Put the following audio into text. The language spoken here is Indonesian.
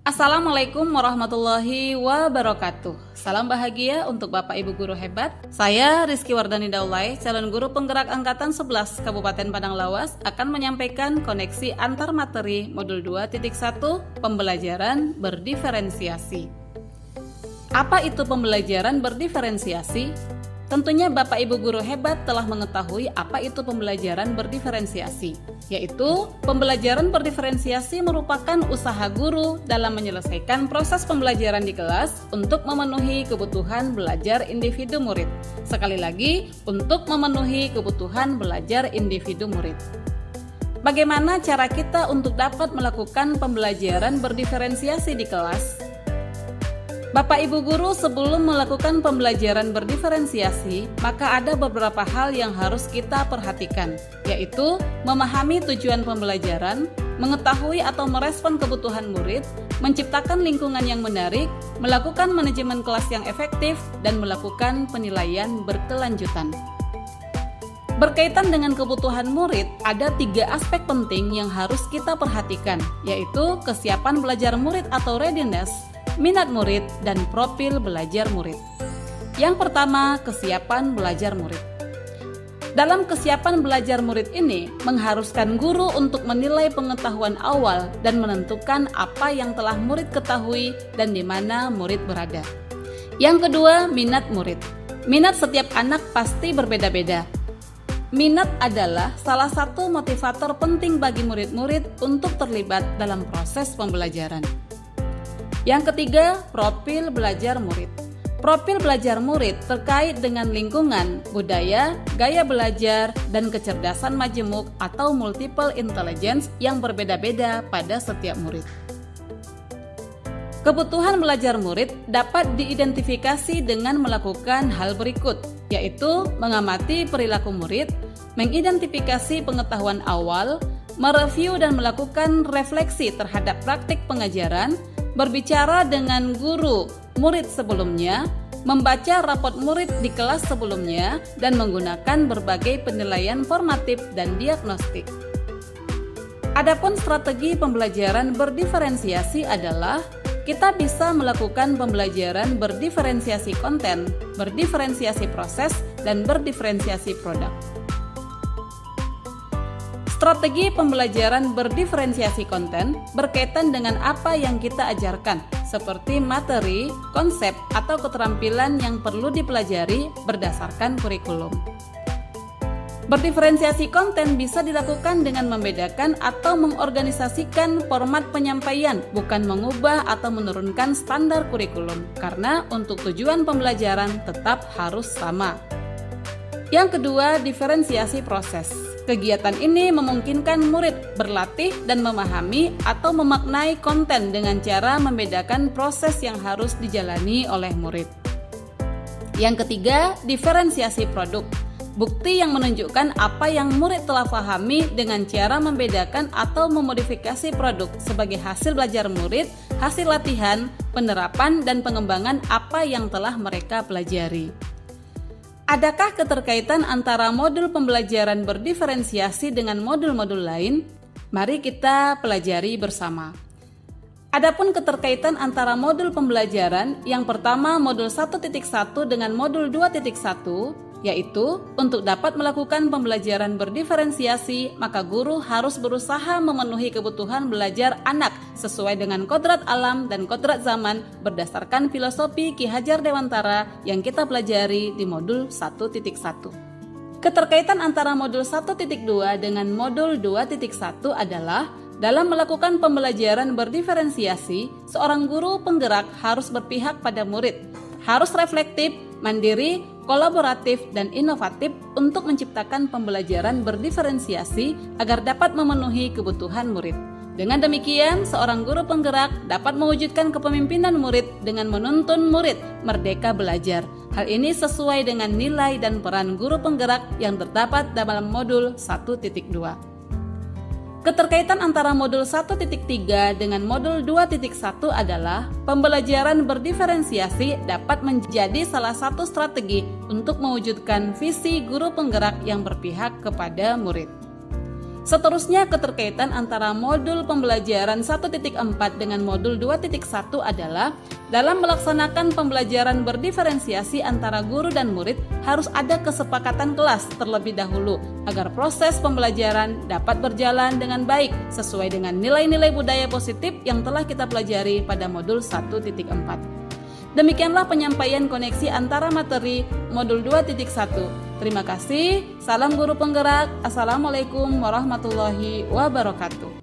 Assalamualaikum warahmatullahi wabarakatuh. Salam bahagia untuk Bapak Ibu Guru hebat. Saya Rizky Wardani Daulay, calon guru penggerak Angkatan 11 Kabupaten Padang Lawas, akan menyampaikan koneksi antar materi modul 2.1 pembelajaran berdiferensiasi. Apa itu pembelajaran berdiferensiasi? Tentunya Bapak Ibu Guru hebat telah mengetahui apa itu pembelajaran berdiferensiasi, yaitu pembelajaran berdiferensiasi merupakan usaha guru dalam menyelesaikan proses pembelajaran di kelas untuk memenuhi kebutuhan belajar individu murid. Sekali lagi, untuk memenuhi kebutuhan belajar individu murid. Bagaimana cara kita untuk dapat melakukan pembelajaran berdiferensiasi di kelas? Bapak Ibu Guru sebelum melakukan pembelajaran berdiferensiasi, maka ada beberapa hal yang harus kita perhatikan, yaitu memahami tujuan pembelajaran, mengetahui atau merespon kebutuhan murid, menciptakan lingkungan yang menarik, melakukan manajemen kelas yang efektif, dan melakukan penilaian berkelanjutan. Berkaitan dengan kebutuhan murid, ada 3 aspek penting yang harus kita perhatikan, yaitu kesiapan belajar murid atau readiness, minat murid, dan profil belajar murid. Yang pertama, kesiapan belajar murid. Dalam kesiapan belajar murid ini, mengharuskan guru untuk menilai pengetahuan awal dan menentukan apa yang telah murid ketahui dan di mana murid berada. Yang kedua, minat murid. Minat setiap anak pasti berbeda-beda. Minat adalah salah satu motivator penting bagi murid-murid untuk terlibat dalam proses pembelajaran. Yang ketiga, profil belajar murid. Profil belajar murid terkait dengan lingkungan, budaya, gaya belajar, dan kecerdasan majemuk atau multiple intelligence yang berbeda-beda pada setiap murid. Kebutuhan belajar murid dapat diidentifikasi dengan melakukan hal berikut, yaitu mengamati perilaku murid, mengidentifikasi pengetahuan awal, mereview dan melakukan refleksi terhadap praktik pengajaran, berbicara dengan guru murid sebelumnya, membaca rapot murid di kelas sebelumnya, dan menggunakan berbagai penilaian formatif dan diagnostik. Adapun strategi pembelajaran berdiferensiasi adalah kita bisa melakukan pembelajaran berdiferensiasi konten, berdiferensiasi proses, dan berdiferensiasi produk. Strategi pembelajaran berdiferensiasi konten berkaitan dengan apa yang kita ajarkan, seperti materi, konsep, atau keterampilan yang perlu dipelajari berdasarkan kurikulum. Berdiferensiasi konten bisa dilakukan dengan membedakan atau mengorganisasikan format penyampaian, bukan mengubah atau menurunkan standar kurikulum, karena untuk tujuan pembelajaran tetap harus sama. Yang kedua, diferensiasi proses. Kegiatan ini memungkinkan murid berlatih dan memahami atau memaknai konten dengan cara membedakan proses yang harus dijalani oleh murid. Yang ketiga, diferensiasi produk. Bukti yang menunjukkan apa yang murid telah pahami dengan cara membedakan atau memodifikasi produk sebagai hasil belajar murid, hasil latihan, penerapan, dan pengembangan apa yang telah mereka pelajari. Adakah keterkaitan antara modul pembelajaran berdiferensiasi dengan modul-modul lain? Mari kita pelajari bersama. Adapun keterkaitan antara modul pembelajaran, yang pertama modul 1.1 dengan modul 2.1, yaitu untuk dapat melakukan pembelajaran berdiferensiasi, maka guru harus berusaha memenuhi kebutuhan belajar anak sesuai dengan kodrat alam dan kodrat zaman berdasarkan filosofi Ki Hajar Dewantara yang kita pelajari di modul 1.1. Keterkaitan antara modul 1.2 dengan modul 2.1 adalah dalam melakukan pembelajaran berdiferensiasi, seorang guru penggerak harus berpihak pada murid, harus reflektif, mandiri, kolaboratif, dan inovatif untuk menciptakan pembelajaran berdiferensiasi agar dapat memenuhi kebutuhan murid. Dengan demikian, seorang guru penggerak dapat mewujudkan kepemimpinan murid dengan menuntun murid merdeka belajar. Hal ini sesuai dengan nilai dan peran guru penggerak yang terdapat dalam modul 1.2. Keterkaitan antara modul 1.3 dengan modul 2.1 adalah pembelajaran berdiferensiasi dapat menjadi salah satu strategi untuk mewujudkan visi guru penggerak yang berpihak kepada murid. Seterusnya, keterkaitan antara modul pembelajaran 1.4 dengan modul 2.1 adalah dalam melaksanakan pembelajaran berdiferensiasi antara guru dan murid harus ada kesepakatan kelas terlebih dahulu agar proses pembelajaran dapat berjalan dengan baik sesuai dengan nilai-nilai budaya positif yang telah kita pelajari pada modul 1.4. Demikianlah penyampaian koneksi antara materi modul 2.1. Terima kasih. Salam guru penggerak. Assalamualaikum warahmatullahi wabarakatuh.